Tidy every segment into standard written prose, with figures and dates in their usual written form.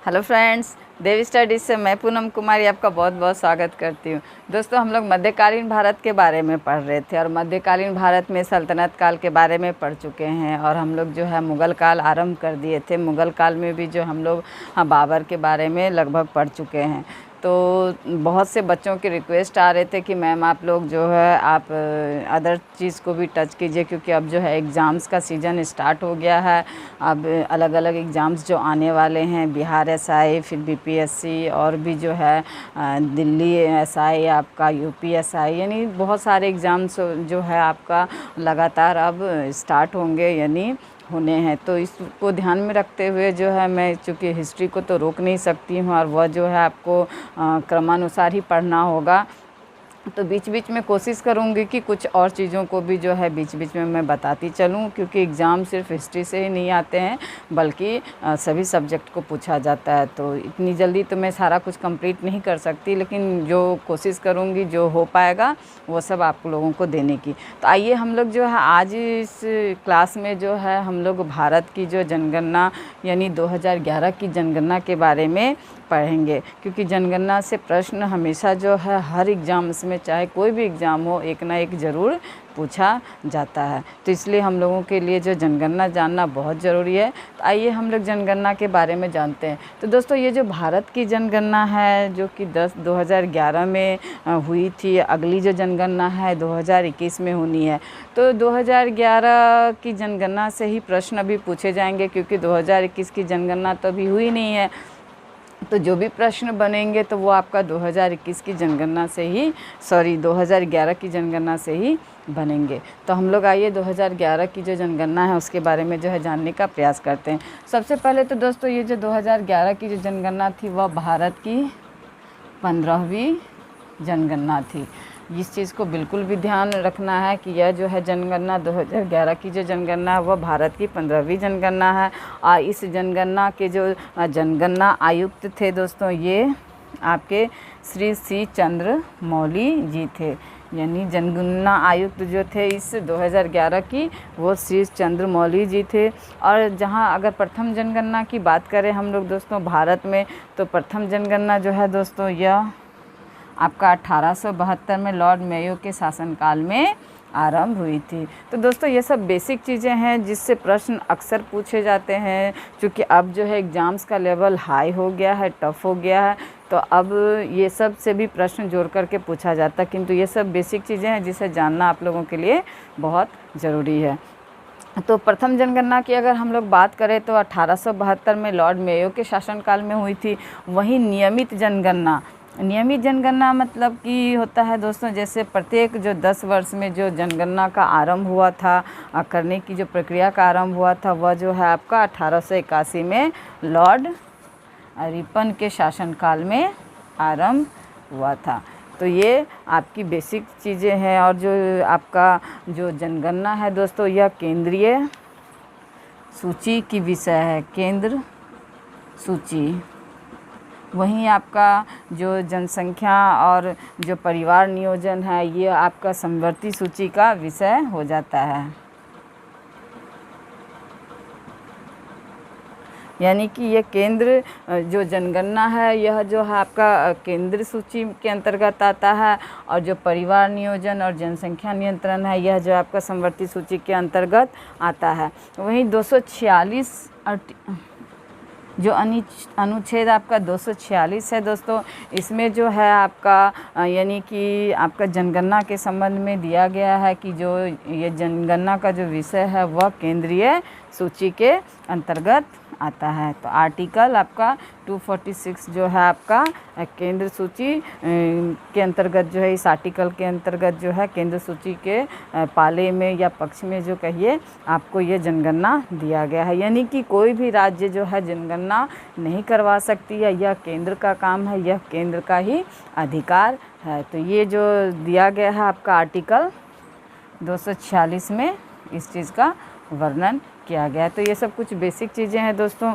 Hello friends, देवी studies से मैं पूनम कुमारी आपका बहुत बहुत स्वागत करती हूँ। दोस्तों, हम लोग मध्यकालीन भारत के बारे में पढ़ रहे थे और मध्यकालीन भारत में सल्तनत काल के बारे में पढ़ चुके हैं और हम लोग जो है मुग़ल काल आरंभ कर दिए थे। मुग़ल काल में भी जो हम लोग बाबर के बारे में लगभग पढ़ चुके हैं। तो बहुत से बच्चों के रिक्वेस्ट आ रहे थे कि मैम आप लोग जो है आप अदर चीज़ को भी टच कीजिए, क्योंकि अब जो है एग्ज़ाम्स का सीज़न स्टार्ट हो गया है। अब अलग अलग एग्ज़ाम्स जो आने वाले हैं, बिहार एसआई, फिर बीपीएससी और भी जो है दिल्ली एसआई, आपका यूपी एसआई, यानी बहुत सारे एग्ज़ाम्स जो है आपका लगातार अब स्टार्ट होंगे यानी होने हैं। तो इसको ध्यान में रखते हुए जो है मैं, चूँकि हिस्ट्री को तो रोक नहीं सकती हूँ और वह जो है आपको क्रमानुसार ही पढ़ना होगा, तो बीच बीच में कोशिश करूँगी कि कुछ और चीज़ों को भी जो है बीच बीच में मैं बताती चलूँ, क्योंकि एग्ज़ाम सिर्फ हिस्ट्री से ही नहीं आते हैं बल्कि सभी सब्जेक्ट को पूछा जाता है। तो इतनी जल्दी तो मैं सारा कुछ कंप्लीट नहीं कर सकती, लेकिन जो कोशिश करूँगी, जो हो पाएगा वो सब आप लोगों को देने की। तो आइए हम लोग जो है आज इस क्लास में जो है हम लोग भारत की जो जनगणना यानी 2011 की जनगणना के बारे में पढ़ेंगे, क्योंकि जनगणना से प्रश्न हमेशा जो है हर एग्ज़ाम्स में, चाहे कोई भी एग्ज़ाम हो, एक ना एक ज़रूर पूछा जाता है। तो इसलिए हम लोगों के लिए जो जनगणना जानना बहुत ज़रूरी है। तो आइए हम लोग जनगणना के बारे में जानते हैं। तो दोस्तों, ये जो भारत की जनगणना है जो कि 2011 में हुई थी, अगली जो जनगणना है 2021 में होनी है। तो 2011 की जनगणना से ही प्रश्न अभी पूछे जाएंगे, क्योंकि 2021 की जनगणना तो अभी हुई नहीं है। तो जो भी प्रश्न बनेंगे तो वो आपका 2021 की जनगणना से ही 2011 की जनगणना से ही बनेंगे। तो हम लोग आइए 2011 की जो जनगणना है उसके बारे में जो है जानने का प्रयास करते हैं। सबसे पहले तो दोस्तों, ये जो 2011 की जो जनगणना थी वह भारत की 15वीं जनगणना थी। इस चीज़ को बिल्कुल भी ध्यान रखना है कि यह जो है जनगणना 2011 की जो जनगणना है वह भारत की 15वीं जनगणना है। और इस जनगणना के जो जनगणना आयुक्त थे दोस्तों, ये आपके श्री सी चंद्र मौली जी थे। यानी जनगणना आयुक्त जो थे इस 2011 की, वो श्री चंद्र मौली जी थे। और जहां अगर प्रथम जनगणना की बात करें हम लोग दोस्तों भारत में, तो प्रथम जनगणना जो है दोस्तों यह आपका 1872 में लॉर्ड मेयो के शासनकाल में आरंभ हुई थी। तो दोस्तों, ये सब बेसिक चीज़ें हैं जिससे प्रश्न अक्सर पूछे जाते हैं। क्योंकि अब जो है एग्ज़ाम्स का लेवल हाई हो गया है, टफ़ हो गया है, तो अब ये सब से भी प्रश्न जोड़ करके पूछा जाता है। किंतु ये सब बेसिक चीज़ें हैं जिसे जानना आप लोगों के लिए बहुत ज़रूरी है। तो प्रथम जनगणना की अगर हम लोग बात करें तो 1872 में लॉर्ड मेयो के शासनकाल में हुई थी। वहीं नियमित जनगणना मतलब कि होता है दोस्तों, जैसे प्रत्येक जो 10 वर्ष में जो जनगणना का आरंभ हुआ था, करने की जो प्रक्रिया का आरंभ हुआ था, वह जो है आपका 1881 में लॉर्ड रिपन के शासनकाल में आरंभ हुआ था। तो ये आपकी बेसिक चीज़ें हैं। और जो आपका जो जनगणना है दोस्तों, यह केंद्रीय सूची की विषय है, केंद्र सूची। वहीं आपका जो जनसंख्या और जो परिवार नियोजन है, ये आपका समवर्ती सूची का विषय हो जाता है। यानी कि ये केंद्र जो जनगणना है यह जो है आपका केंद्र सूची के अंतर्गत आता है, और जो परिवार नियोजन और जनसंख्या नियंत्रण है यह जो आपका समवर्ती सूची के अंतर्गत आता है। वहीं 246 जो अनुच्छेद आपका 246 है दोस्तों, इसमें जो है आपका यानी कि आपका जनगणना के संबंध में दिया गया है कि जो ये जनगणना का जो विषय है वह केंद्रीय सूची के अंतर्गत आता है। तो आर्टिकल आपका 246 जो है आपका केंद्र सूची के अंतर्गत जो है, इस आर्टिकल के अंतर्गत जो है केंद्र सूची के पाले में या पक्ष में जो कहिए आपको ये जनगणना दिया गया है। यानी कि कोई भी राज्य जो है जनगणना नहीं करवा सकती है, यह केंद्र का काम है, यह केंद्र का ही अधिकार है। तो ये जो दिया गया है आपका आर्टिकल 246 में इस चीज़ का वर्णन किया गया है। तो ये सब कुछ बेसिक चीज़ें हैं दोस्तों।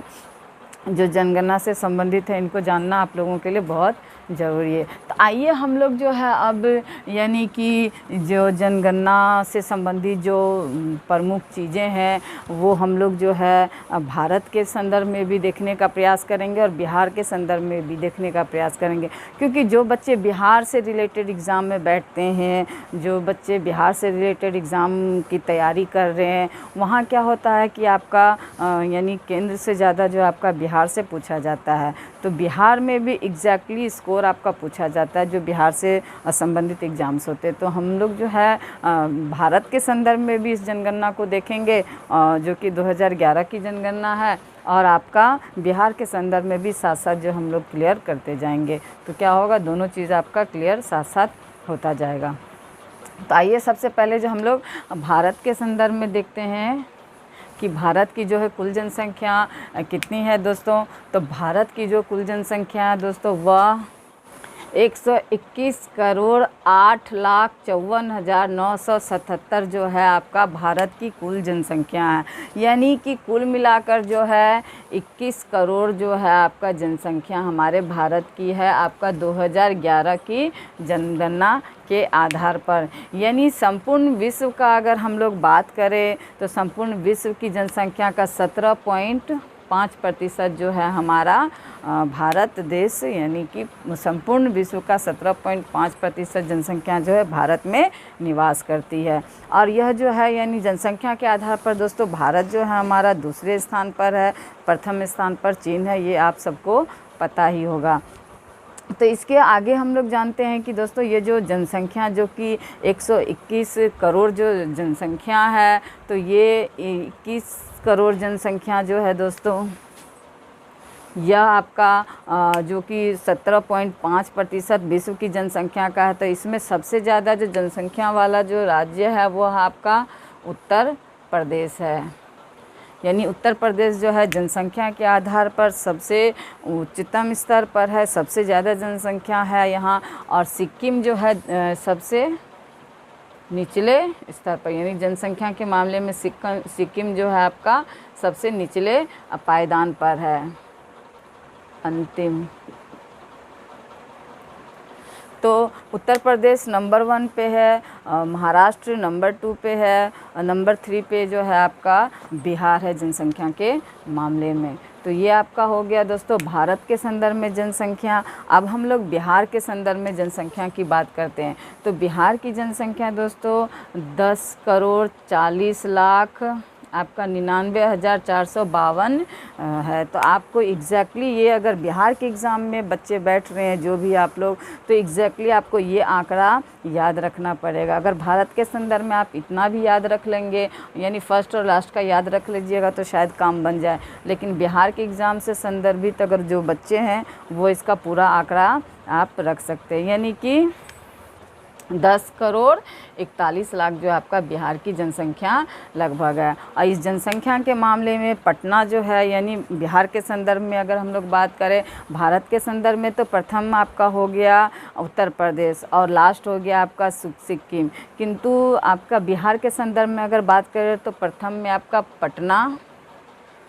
जो जनगणना से संबंधित है इनको जानना आप लोगों के लिए बहुत ज़रूरी है। तो आइए हम लोग जो है अब यानी कि जो जनगणना से संबंधित जो प्रमुख चीज़ें हैं वो हम लोग जो है भारत के संदर्भ में भी देखने का प्रयास करेंगे और बिहार के संदर्भ में भी देखने का प्रयास करेंगे। क्योंकि जो बच्चे बिहार से रिलेटेड एग्ज़ाम में बैठते हैं, जो बच्चे बिहार से रिलेटेड एग्ज़ाम की तैयारी कर रहे हैं, वहाँ क्या होता है कि आपका यानी केंद्र से ज़्यादा जो आपका बिहार से पूछा जाता है। तो बिहार में भी एग्जैक्टली स्कोर आपका पूछा जाता है जो बिहार से संबंधित एग्ज़ाम्स होते हैं। तो हम लोग जो है भारत के संदर्भ में भी इस जनगणना को देखेंगे जो कि 2011 की जनगणना है, और आपका बिहार के संदर्भ में भी साथ साथ जो हम लोग क्लियर करते जाएंगे। तो क्या होगा, दोनों चीज़ आपका क्लियर साथ साथ होता जाएगा। तो आइए सबसे पहले जो हम लोग भारत के संदर्भ में देखते हैं कि भारत की जो है कुल जनसंख्या कितनी है दोस्तों। तो भारत की जो कुल जनसंख्या है दोस्तों वह 121,08,54,977 जो है आपका भारत की कुल जनसंख्या है। यानी कि कुल मिलाकर जो है 21 करोड़ जो है आपका जनसंख्या हमारे भारत की है आपका 2011 की जनगणना के आधार पर। यानी संपूर्ण विश्व का अगर हम लोग बात करें तो संपूर्ण विश्व की जनसंख्या का 17.5% जो है हमारा भारत देश, यानी कि संपूर्ण विश्व का 17.5% जनसंख्या जो है भारत में निवास करती है। और यह जो है यानी जनसंख्या के आधार पर दोस्तों भारत जो है हमारा दूसरे स्थान पर है, प्रथम स्थान पर चीन है, ये आप सबको पता ही होगा। तो इसके आगे हम लोग जानते हैं कि दोस्तों ये जो जनसंख्या जो कि 121 करोड़ जो जनसंख्या है, तो ये 21 करोड़ जनसंख्या जो है दोस्तों यह आपका जो कि 17.5% विश्व की जनसंख्या का है। तो इसमें सबसे ज़्यादा जो जनसंख्या वाला जो राज्य है वो आपका उत्तर प्रदेश है। यानी उत्तर प्रदेश जो है जनसंख्या के आधार पर सबसे उच्चतम स्तर पर है, सबसे ज़्यादा जनसंख्या है यहाँ। और सिक्किम जो है सबसे निचले स्तर पर, यानी जनसंख्या के मामले में सिक्किम जो है आपका सबसे निचले पायदान पर है, अंतिम। तो उत्तर प्रदेश नंबर 1 पे है, महाराष्ट्र नंबर 2 पे है, नंबर 3 पे जो है आपका बिहार है जनसंख्या के मामले में। तो ये आपका हो गया दोस्तों भारत के संदर्भ में जनसंख्या। अब हम लोग बिहार के संदर्भ में जनसंख्या की बात करते हैं। तो बिहार की जनसंख्या दोस्तों 10,40,00,000 आपका 99,452 है। तो आपको एग्जैक्टली ये अगर बिहार के एग्ज़ाम में बच्चे बैठ रहे हैं जो भी आप लोग, तो एग्जैक्टली आपको ये आंकड़ा याद रखना पड़ेगा। अगर भारत के संदर्भ में आप इतना भी याद रख लेंगे, यानी फर्स्ट और लास्ट का याद रख लीजिएगा तो शायद काम बन जाए। लेकिन बिहार के एग्ज़ाम से संदर्भित अगर जो बच्चे हैं वो इसका पूरा आंकड़ा आप रख सकते हैं। यानी कि 10,41,00,000 जो आपका बिहार की जनसंख्या लगभग है। और इस जनसंख्या के मामले में पटना जो है, यानी बिहार के संदर्भ में अगर हम लोग बात करें, भारत के संदर्भ में तो प्रथम आपका हो गया उत्तर प्रदेश और लास्ट हो गया आपका सिक्किम। किंतु आपका बिहार के संदर्भ में अगर बात करें तो प्रथम में आपका पटना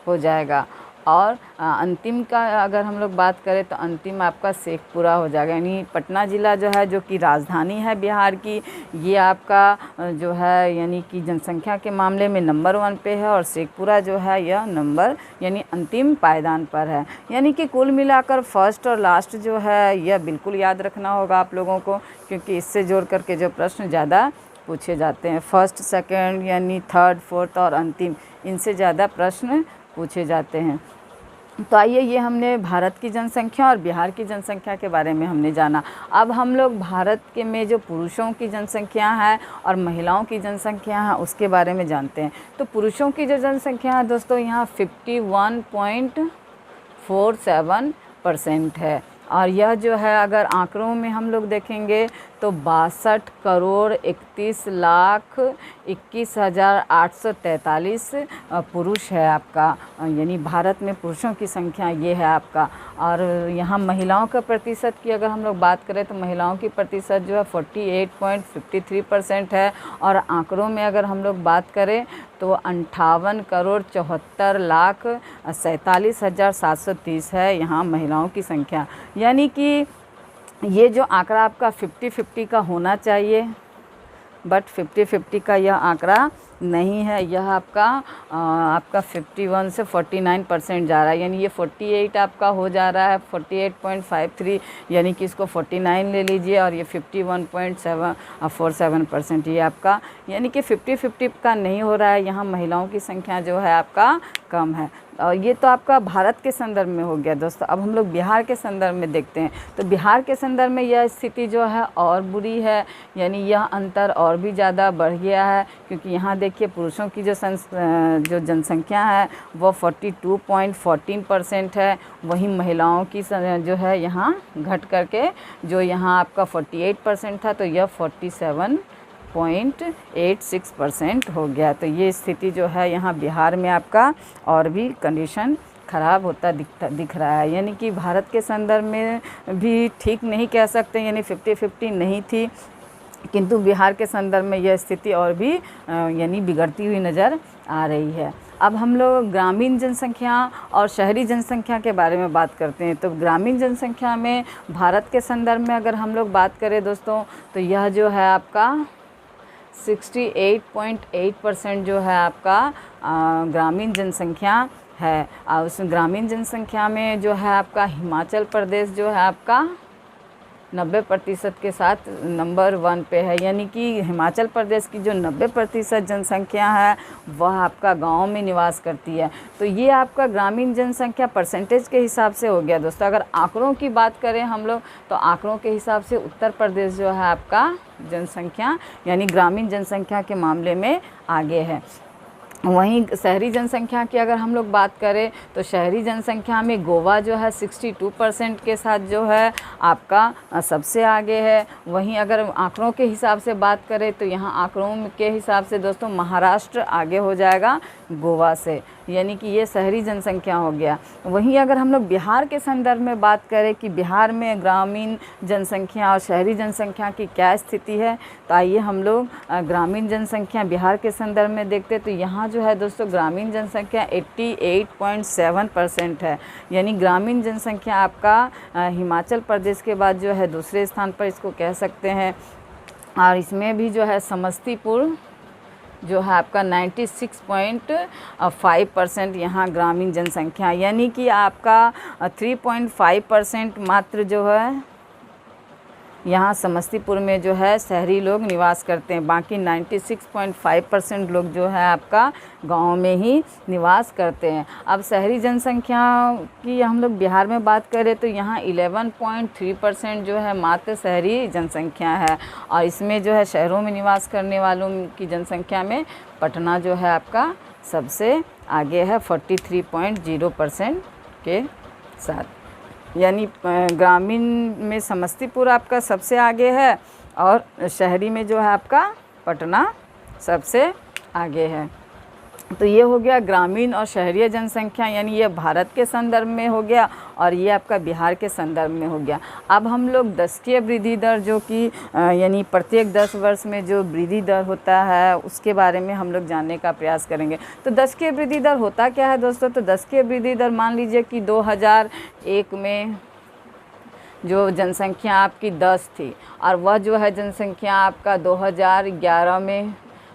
हो जाएगा, और अंतिम का अगर हम लोग बात करें तो अंतिम आपका शेखपुरा हो जाएगा। यानी पटना ज़िला जो है जो कि राजधानी है बिहार की, ये आपका जो है यानी कि जनसंख्या के मामले में नंबर 1 पे है, और शेखपुरा जो है यह नंबर यानी अंतिम पायदान पर है। यानी कि कुल मिलाकर फर्स्ट और लास्ट जो है यह बिल्कुल याद रखना होगा आप लोगों को, क्योंकि इससे जोड़ करके जो प्रश्न ज़्यादा पूछे जाते हैं। फर्स्ट, सेकेंड यानी थर्ड, फोर्थ और अंतिम, इनसे ज़्यादा प्रश्न पूछे जाते हैं। तो आइए, ये हमने भारत की जनसंख्या और बिहार की जनसंख्या के बारे में हमने जाना। अब हम लोग भारत के में जो पुरुषों की जनसंख्या है और महिलाओं की जनसंख्या है उसके बारे में जानते हैं। तो पुरुषों की जो जनसंख्या है दोस्तों यहाँ 51.47% है, और यह जो है अगर आंकड़ों में हम लोग देखेंगे तो 62,61,21,843 पुरुष है आपका, यानी भारत में पुरुषों की संख्या ये है आपका। और यहाँ महिलाओं का प्रतिशत की अगर हम लोग बात करें तो महिलाओं की प्रतिशत जो है 48.53% है। और आंकड़ों में अगर हम लोग बात करें तो 58,74,47,730 है यहाँ महिलाओं की संख्या। यानी कि ये जो आंकड़ा आपका 50-50 का होना चाहिए, बट 50-50 का यह आंकड़ा नहीं है। यह आपका 51 से 49% जा रहा है, यानी ये 48 आपका हो जा रहा है, 48.53, यानी कि इसको 49 ले लीजिए, और ये 51.47% ये आपका, यानी कि 50-50 का नहीं हो रहा है। यहाँ महिलाओं की संख्या जो है आपका कम है। और ये तो आपका भारत के संदर्भ में हो गया दोस्तों। अब हम लोग बिहार के संदर्भ में देखते हैं, तो बिहार के संदर्भ में यह स्थिति जो है और बुरी है, यानी यह अंतर और भी ज़्यादा बढ़ गया है, क्योंकि यहाँ देखिए पुरुषों की जो जनसंख्या है वो 42.14% है, वहीं महिलाओं की जो है यहाँ घट करके जो यहाँ आपका 48% था, तो यह 47.86% हो गया। तो ये स्थिति जो है यहाँ बिहार में आपका और भी कंडीशन ख़राब होता दिख रहा है। यानी कि भारत के संदर्भ में भी ठीक नहीं कह सकते, यानी 50-50 नहीं थी, किंतु बिहार के संदर्भ में यह स्थिति और भी यानी बिगड़ती हुई नज़र आ रही है। अब हम लोग ग्रामीण जनसंख्या और शहरी जनसंख्या के बारे में बात करते हैं। तो ग्रामीण जनसंख्या में भारत के संदर्भ में अगर हम लोग बात करें दोस्तों, तो यह जो है आपका 68.8% जो है आपका ग्रामीण जनसंख्या है। और उस ग्रामीण जनसंख्या में जो है आपका हिमाचल प्रदेश जो है आपका 90% के साथ नंबर 1 पे है। यानी कि हिमाचल प्रदेश की जो 90% जनसंख्या है वह आपका गांव में निवास करती है। तो ये आपका ग्रामीण जनसंख्या परसेंटेज के हिसाब से हो गया दोस्तों। अगर आंकड़ों की बात करें हम लोग, तो आंकड़ों के हिसाब से उत्तर प्रदेश जो है आपका जनसंख्या यानी ग्रामीण जनसंख्या के मामले में आगे है। वहीं शहरी जनसंख्या की अगर हम लोग बात करें, तो शहरी जनसंख्या में गोवा जो है 62% के साथ जो है आपका सबसे आगे है। वहीं अगर आंकड़ों के हिसाब से बात करें, तो यहाँ आंकड़ों के हिसाब से दोस्तों महाराष्ट्र आगे हो जाएगा गोवा से, यानी कि ये शहरी जनसंख्या हो गया। वहीं अगर हम लोग बिहार के संदर्भ में बात करें कि बिहार में ग्रामीण जनसंख्या और शहरी जनसंख्या की क्या स्थिति है, तो आइए हम लोग ग्रामीण जनसंख्या बिहार के संदर्भ में देखते हैं। तो यहाँ जो है दोस्तों ग्रामीण जनसंख्या 88.7% है, यानी ग्रामीण जनसंख्या आपका हिमाचल प्रदेश के बाद जो है दूसरे स्थान पर इसको कह सकते हैं। और इसमें भी जो है समस्तीपुर जो है आपका 96.5% यहाँ ग्रामीण जनसंख्या, यानी कि आपका 3.5% मात्र जो है यहाँ समस्तीपुर में जो है शहरी लोग निवास करते हैं। बाकी 96.5% लोग जो है आपका गांव में ही निवास करते हैं। अब शहरी जनसंख्या की हम लोग बिहार में बात करें, तो यहाँ 11.3% जो है मात्र शहरी जनसंख्या है। और इसमें जो है शहरों में निवास करने वालों की जनसंख्या में पटना जो है आपका सबसे आगे है 43.0% के साथ। यानी ग्रामीण में समस्तीपुर आपका सबसे आगे है और शहरी में जो है आपका पटना सबसे आगे है। तो ये हो गया ग्रामीण और शहरी जनसंख्या, यानी ये भारत के संदर्भ में हो गया और ये आपका बिहार के संदर्भ में हो गया। अब हम लोग दशकीय वृद्धि दर जो कि यानी प्रत्येक 10 वर्ष में जो वृद्धि दर होता है उसके बारे में हम लोग जानने का प्रयास करेंगे। तो दशकीय वृद्धि दर होता क्या है दोस्तों? तो दशकीय वृद्धि दर मान लीजिए कि 2001 में जो जनसंख्या आपकी 10 थी और वह जो है जनसंख्या आपका 2011 में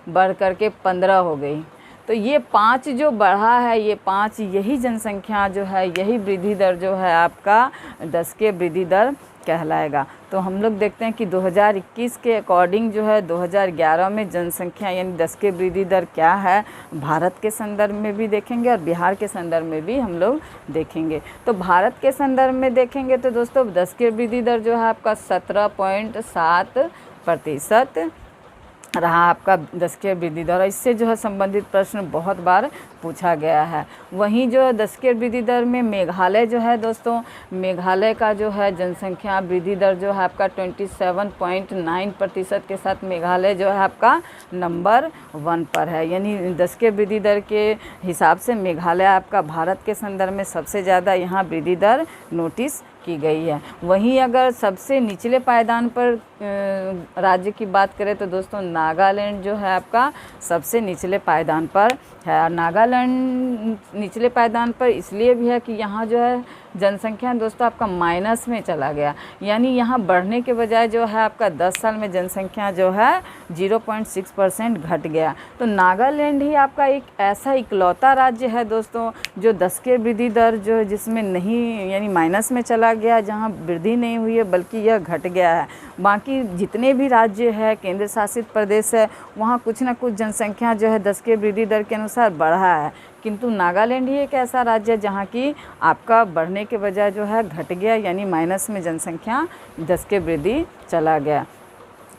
बढ़ कर के 15 हो गई। तो ये 5 जो बढ़ा है, ये 5 यही जनसंख्या जो है, यही वृद्धि दर जो है आपका दशकीय वृद्धि दर कहलाएगा। तो हम लोग देखते हैं कि 2021 के अकॉर्डिंग जो है 2011 में जनसंख्या यानी दशकीय वृद्धि दर क्या है, भारत के संदर्भ में भी देखेंगे और बिहार के संदर्भ में भी हम लोग देखेंगे। तो भारत के संदर्भ में देखेंगे तो दोस्तों दशकीय वृद्धि दर जो है आपका 17.7% रहा आपका दशकीय वृद्धि दर। इससे जो है संबंधित प्रश्न बहुत बार पूछा गया है। वहीं जो दशकीय वृद्धि दर में मेघालय जो है दोस्तों, मेघालय का जो है जनसंख्या वृद्धि दर जो है आपका 27.9% के साथ मेघालय जो है आपका नंबर 1 पर है। यानी दशकीय वृद्धि दर के हिसाब से मेघालय आपका भारत के संदर्भ में सबसे ज़्यादा यहाँ वृद्धि दर नोटिस की गई है। वहीं अगर सबसे निचले पायदान पर राज्य की बात करें तो दोस्तों नागालैंड जो है आपका सबसे निचले पायदान पर है। और नागालैंड निचले पायदान पर इसलिए भी है कि यहाँ जो है जनसंख्या दोस्तों आपका माइनस में चला गया, यानी यहाँ बढ़ने के बजाय जो है आपका 10 साल में जनसंख्या जो है 0.6% घट गया। तो नागालैंड ही आपका एक ऐसा इकलौता राज्य है दोस्तों जो 10 के वृद्धि दर जो है जिसमें नहीं, यानी माइनस में चला गया, जहाँ वृद्धि नहीं हुई है बल्कि यह घट गया है। बाकी जितने भी राज्य है, केंद्र शासित प्रदेश है, वहाँ कुछ ना कुछ जनसंख्या जो है 10 के वृद्धि दर के अनुसार बढ़ा है, किंतु नागालैंड ही एक ऐसा राज्य है जहाँ की आपका बढ़ने के बजाय जो है घट गया, यानी माइनस में जनसंख्या 10 के वृद्धि चला गया।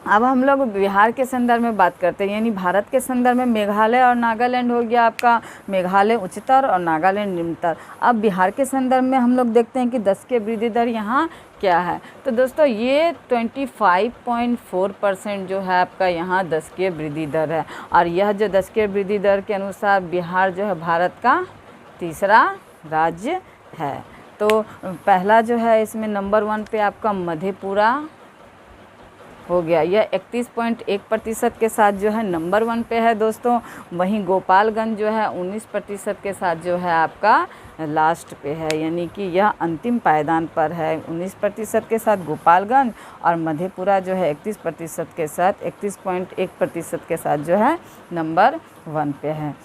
अब हम लोग बिहार के संदर्भ में बात करते हैं, यानी भारत के संदर्भ में मेघालय और नागालैंड हो गया आपका, मेघालय उच्चतर और नागालैंड निम्नतर। अब बिहार के संदर्भ में हम लोग देखते हैं कि 10 के वृद्धि दर यहाँ क्या है। तो दोस्तों ये 25.4% जो है आपका यहाँ 10 के वृद्धि दर है, और यह जो 10 के वृद्धि दर के अनुसार बिहार जो है भारत का तीसरा राज्य है। तो पहला जो है इसमें नंबर 1 पे आपका मधेपुरा हो गया, यह 31.1% के साथ जो है नंबर 1 पे है दोस्तों। वहीं गोपालगंज जो है 19% के साथ जो है आपका लास्ट पे है, यानी कि यह अंतिम पायदान पर है। 19% के साथ गोपालगंज और मधेपुरा जो है 31% के साथ 31.1% के साथ जो है नंबर 1 पे है।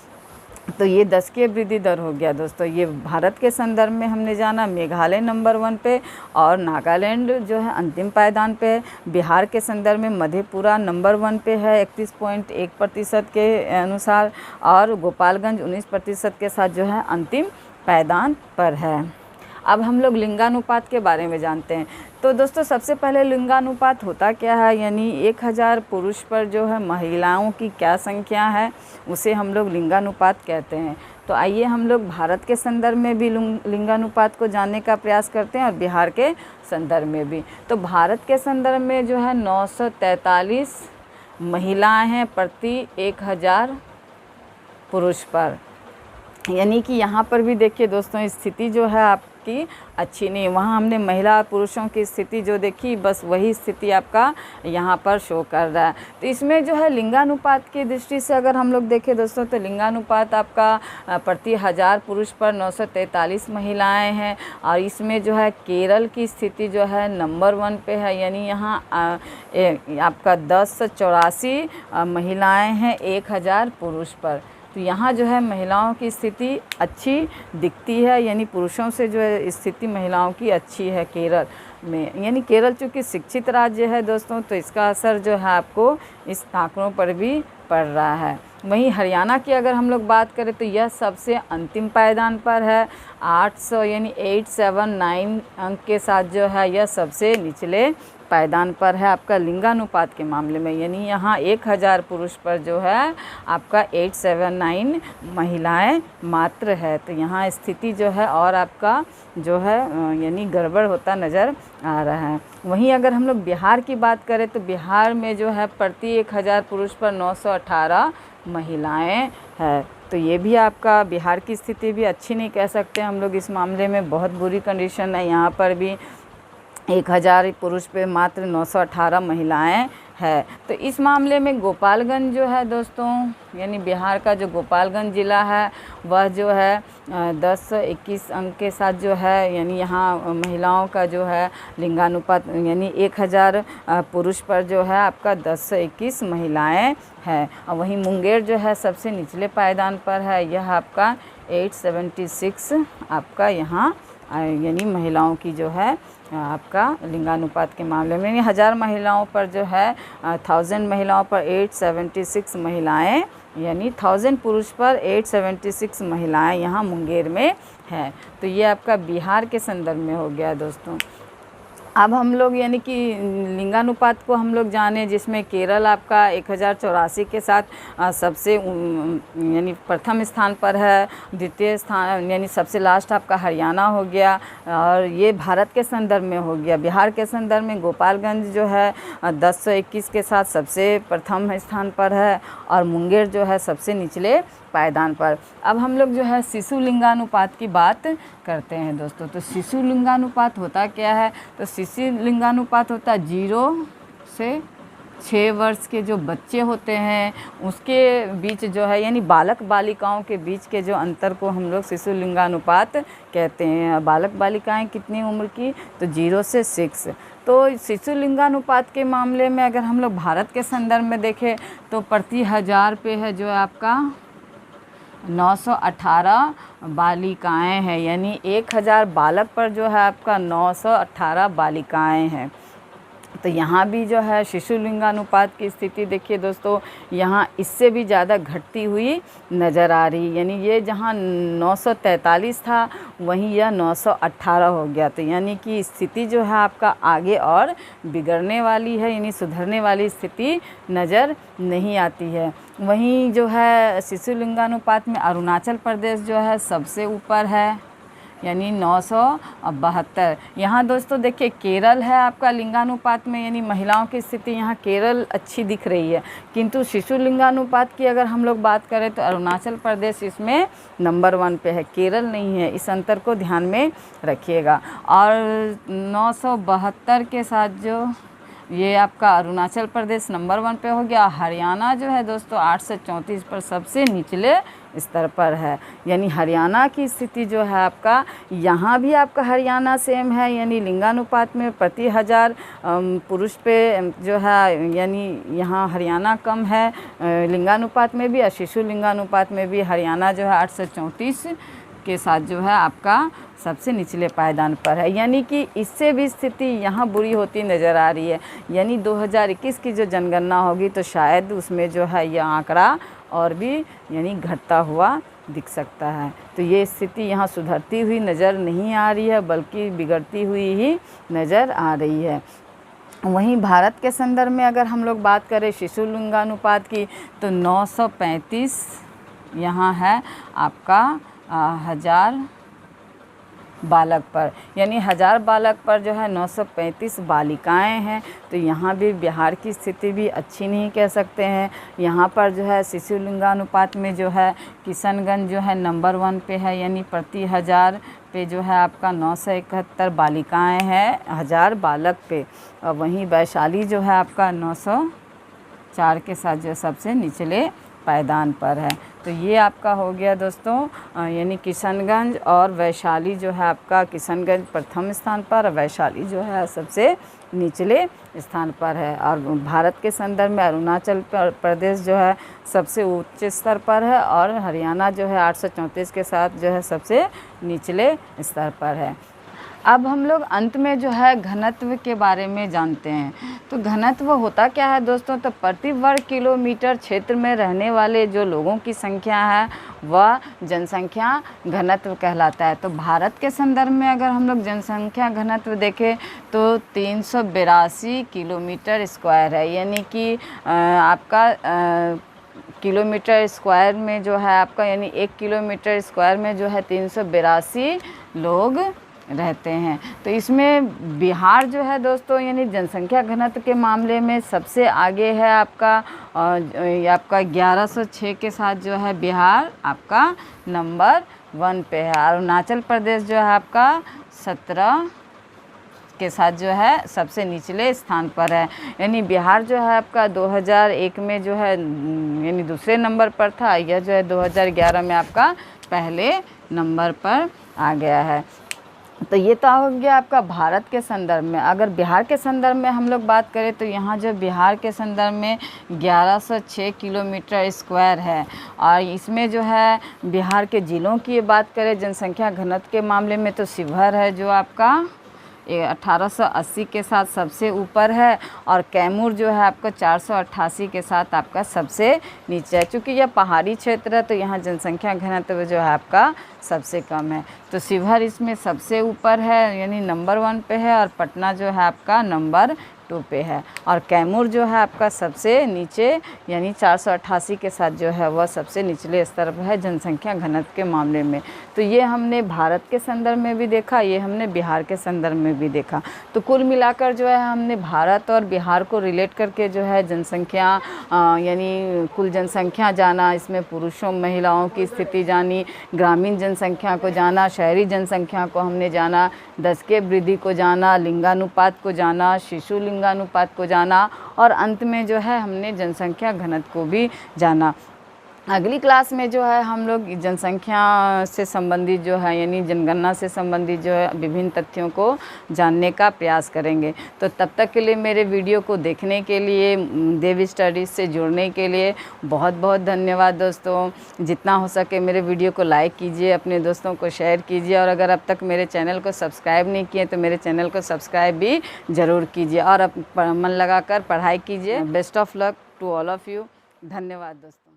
तो ये 10 के वृद्धि दर हो गया दोस्तों। ये भारत के संदर्भ में हमने जाना, मेघालय नंबर 1 पे और नागालैंड जो है अंतिम पायदान पे है। बिहार के संदर्भ में मधेपुरा नंबर 1 पे है 31.1% के अनुसार, और गोपालगंज 19% के साथ जो है अंतिम पायदान पर है। अब हम लोग लिंगानुपात के बारे में जानते हैं। तो दोस्तों सबसे पहले लिंगानुपात होता क्या है, यानी 1000 पुरुष पर जो है महिलाओं की क्या संख्या है, उसे हम लोग लिंगानुपात कहते हैं। तो आइए हम लोग भारत के संदर्भ में भी लिंगानुपात को जानने का प्रयास करते हैं और बिहार के संदर्भ में भी। तो भारत के संदर्भ में जो है 943 महिलाएं हैं प्रति 1000 पुरुष पर, यानी कि यहाँ पर भी देखिए दोस्तों स्थिति जो है आपकी अच्छी नहीं। वहाँ हमने महिला और पुरुषों की स्थिति जो देखी, बस वही स्थिति आपका यहाँ पर शो कर रहा है। तो इसमें जो है लिंगानुपात की दृष्टि से अगर हम लोग देखें दोस्तों, तो लिंगानुपात आपका प्रति 1000 पुरुष पर 943 महिलाएं हैं, और इसमें जो है केरल की स्थिति जो है नंबर 1 पे है, यानी यहाँ आपका 1084 महिलाएँ हैं 1000 पुरुष पर। तो यहाँ जो है महिलाओं की स्थिति अच्छी दिखती है, यानी पुरुषों से जो है स्थिति महिलाओं की अच्छी है केरल में। यानी केरल चूँकि शिक्षित राज्य है दोस्तों, तो इसका असर जो है आपको इस आंकड़ों पर भी पड़ रहा है। वहीं हरियाणा की अगर हम लोग बात करें तो यह सबसे अंतिम पायदान पर है, 800 यानी 879 अंक के साथ जो है यह सबसे निचले पायदान पर है आपका लिंगानुपात के मामले में, यानी यहाँ 1000 पुरुष पर जो है आपका 879 महिलाएं मात्र है। तो यहाँ स्थिति जो है और आपका जो है यानी गड़बड़ होता नज़र आ रहा है। वहीं अगर हम लोग बिहार की बात करें तो बिहार में जो है प्रति 1000 पुरुष पर 918 महिलाएं हैं। तो ये भी आपका बिहार की स्थिति भी अच्छी नहीं कह सकते हम लोग, इस मामले में बहुत बुरी कंडीशन है। यहाँ पर भी 1000 पुरुष पे मात्र 918 महिलाएं है। तो इस मामले में गोपालगंज जो है दोस्तों, यानी बिहार का जो गोपालगंज ज़िला है वह जो है 1021 अंक के साथ जो है, यानी यहाँ महिलाओं का जो है लिंगानुपात यानी 1000 पुरुष पर जो है आपका 1021 महिलाएं हैं। और वहीं मुंगेर जो है सबसे निचले पायदान पर है, यह आपका 876 आपका यहाँ यानी महिलाओं की जो है आपका लिंगानुपात के मामले में, यानी 1000 महिलाओं पर जो है 1000 महिलाओं पर 876 महिलाएं, यानी 1000 पुरुष पर 876 महिलाएं यहाँ मुंगेर में है। तो ये आपका बिहार के संदर्भ में हो गया दोस्तों। अब हम लोग यानी कि लिंगानुपात को हम लोग जाने, जिसमें केरल आपका 1084 के साथ सबसे यानी प्रथम स्थान पर है। द्वितीय स्थान यानी सबसे लास्ट आपका हरियाणा हो गया, और ये भारत के संदर्भ में हो गया। बिहार के संदर्भ में गोपालगंज जो है 1021 के साथ सबसे प्रथम स्थान पर है, और मुंगेर जो है सबसे निचले पायदान पर। अब हम लोग जो है शिशु लिंगानुपात की बात करते हैं दोस्तों। तो शिशु लिंगानुपात होता क्या है? तो शिशु लिंगानुपात होता है 0 से 6 वर्ष के जो बच्चे होते हैं उसके बीच जो है, यानी बालक बालिकाओं के बीच के जो अंतर को हम लोग शिशु लिंगानुपात कहते हैं। बालक बालिकाएं कितनी उम्र की? तो 0 से 6। तो शिशु लिंगानुपात के मामले में अगर हम लोग भारत के संदर्भ में देखें तो प्रति 1000 पे है जो है आपका 918 बालिकाएं हैं, यानी 1000 बालक पर जो है आपका 918 बालिकाएं हैं। तो यहाँ भी जो है शिशु लिंगानुपात की स्थिति देखिए दोस्तों, यहाँ इससे भी ज़्यादा घटती हुई नज़र आ रही, यानी ये जहाँ 943 था वहीं यह 918 हो गया। तो यानी कि स्थिति जो है आपका आगे और बिगड़ने वाली है, यानी सुधरने वाली स्थिति नज़र नहीं आती है। वहीं जो है शिशु लिंगानुपात में अरुणाचल प्रदेश जो है सबसे ऊपर है, यानी 972। यहाँ दोस्तों देखिए केरल है आपका लिंगानुपात में, यानी महिलाओं की स्थिति यहाँ केरल अच्छी दिख रही है, किंतु शिशु लिंगानुपात की अगर हम लोग बात करें तो अरुणाचल प्रदेश इसमें नंबर 1 पे है, केरल नहीं है। इस अंतर को ध्यान में रखिएगा। और 972 के साथ जो ये आपका अरुणाचल प्रदेश नंबर 1 पे हो गया। हरियाणा जो है दोस्तों 8 से 34 पर सबसे निचले स्तर पर है, यानी हरियाणा की स्थिति जो है आपका, यहाँ भी आपका हरियाणा सेम है, यानी लिंगानुपात में प्रति 1000 पुरुष पे जो है, यानी यहाँ हरियाणा कम है लिंगानुपात में भी, और शिशु लिंगानुपात में भी हरियाणा जो है 8 से 34 के साथ जो है आपका सबसे निचले पायदान पर है, यानी कि इससे भी स्थिति यहाँ बुरी होती नज़र आ रही है। यानी 2021 की जो जनगणना होगी तो शायद उसमें जो है यह आंकड़ा और भी यानी घटता हुआ दिख सकता है। तो ये स्थिति यहाँ सुधरती हुई नज़र नहीं आ रही है, बल्कि बिगड़ती हुई ही नज़र आ रही है। वहीं भारत के संदर्भ में अगर हम लोग बात करें शिशु लिंगानुपात की तो 935 यहाँ है आपका 1000 बालक पर, यानी 1000 बालक पर जो है 935 बालिकाएं हैं। तो यहाँ भी बिहार की स्थिति भी अच्छी नहीं कह सकते हैं। यहाँ पर जो है शिशु लिंगानुपात में जो है किशनगंज जो है नंबर 1 पे है, यानी प्रति 1000 पे जो है आपका 971 बालिकाएं हैं 1000 बालक पे। और वहीं वैशाली जो है आपका 904 के साथ जो सबसे निचले पायदान पर है। तो ये आपका हो गया दोस्तों, यानी किशनगंज और वैशाली जो है आपका, किशनगंज प्रथम स्थान पर, वैशाली जो है सबसे निचले स्थान पर है। और भारत के संदर्भ में अरुणाचल प्रदेश जो है सबसे उच्च स्तर पर है, और हरियाणा जो है 834 के साथ जो है सबसे निचले स्तर पर है। अब हम लोग अंत में जो है घनत्व के बारे में जानते हैं। तो घनत्व होता क्या है दोस्तों? तो प्रति वर्ग किलोमीटर क्षेत्र में रहने वाले जो लोगों की संख्या है वह जनसंख्या घनत्व कहलाता है। तो भारत के संदर्भ में अगर हम लोग जनसंख्या घनत्व देखें तो 382 किलोमीटर स्क्वायर है, यानी कि आपका किलोमीटर स्क्वायर में जो है आपका, यानी 1 किलोमीटर स्क्वायर में जो है 382 लोग रहते हैं। तो इसमें बिहार जो है दोस्तों, यानी जनसंख्या घनत्व के मामले में सबसे आगे है आपका, आपका 1106 के साथ जो है बिहार आपका नंबर 1 पे है। अरुणाचल प्रदेश जो है आपका 17 के साथ जो है सबसे निचले स्थान पर है। यानी बिहार जो है आपका 2001 में जो है यानी दूसरे नंबर पर था, यह जो है 2011 में आपका पहले नंबर पर आ गया है। तो ये तो हो गया आपका भारत के संदर्भ में। अगर बिहार के संदर्भ में हम लोग बात करें तो यहाँ जो बिहार के संदर्भ में 1106 किलोमीटर स्क्वायर है, और इसमें जो है बिहार के ज़िलों की बात करें जनसंख्या घनत्व के मामले में तो शिवहर है जो आपका 1880 के साथ सबसे ऊपर है, और कैमूर जो है आपका 488 के साथ आपका सबसे नीचे है। चूँकि यह पहाड़ी क्षेत्र है तो यहाँ जनसंख्या घनत्व जो है आपका सबसे कम है। तो शिवहर इसमें सबसे ऊपर है, यानी नंबर 1 पे है, और पटना जो है आपका नंबर 2 पे है। और कैमूर जो है आपका सबसे नीचे यानी 488 के साथ जो है वह सबसे निचले स्तर पर है जनसंख्या घनत्व के मामले में। तो ये हमने भारत के संदर्भ में भी देखा, ये हमने बिहार के संदर्भ में भी देखा। तो कुल मिलाकर जो है हमने भारत और बिहार को रिलेट करके जो है जनसंख्या यानी कुल जनसंख्या जाना, इसमें पुरुषों महिलाओं की स्थिति जानी, ग्रामीण जनसंख्या को जाना, शहरी जनसंख्या को हमने जाना, दशके वृद्धि को जाना, लिंगानुपात को जाना, शिशु लिंगानुपात को जाना और अंत में जो है हमने जनसंख्या घनत्व को भी जाना। अगली क्लास में जो है हम लोग जनसंख्या से संबंधित जो है यानी जनगणना से संबंधित जो है विभिन्न तथ्यों को जानने का प्रयास करेंगे। तो तब तक के लिए मेरे वीडियो को देखने के लिए, देव स्टडीज़ से जुड़ने के लिए बहुत बहुत धन्यवाद दोस्तों। जितना हो सके मेरे वीडियो को लाइक कीजिए, अपने दोस्तों को शेयर कीजिए और अगर अब तक मेरे चैनल को सब्सक्राइब नहीं किए तो मेरे चैनल को सब्सक्राइब भी ज़रूर कीजिए और मन लगाकर पढ़ाई कीजिए। Best of luck to all of you. धन्यवाद दोस्तों।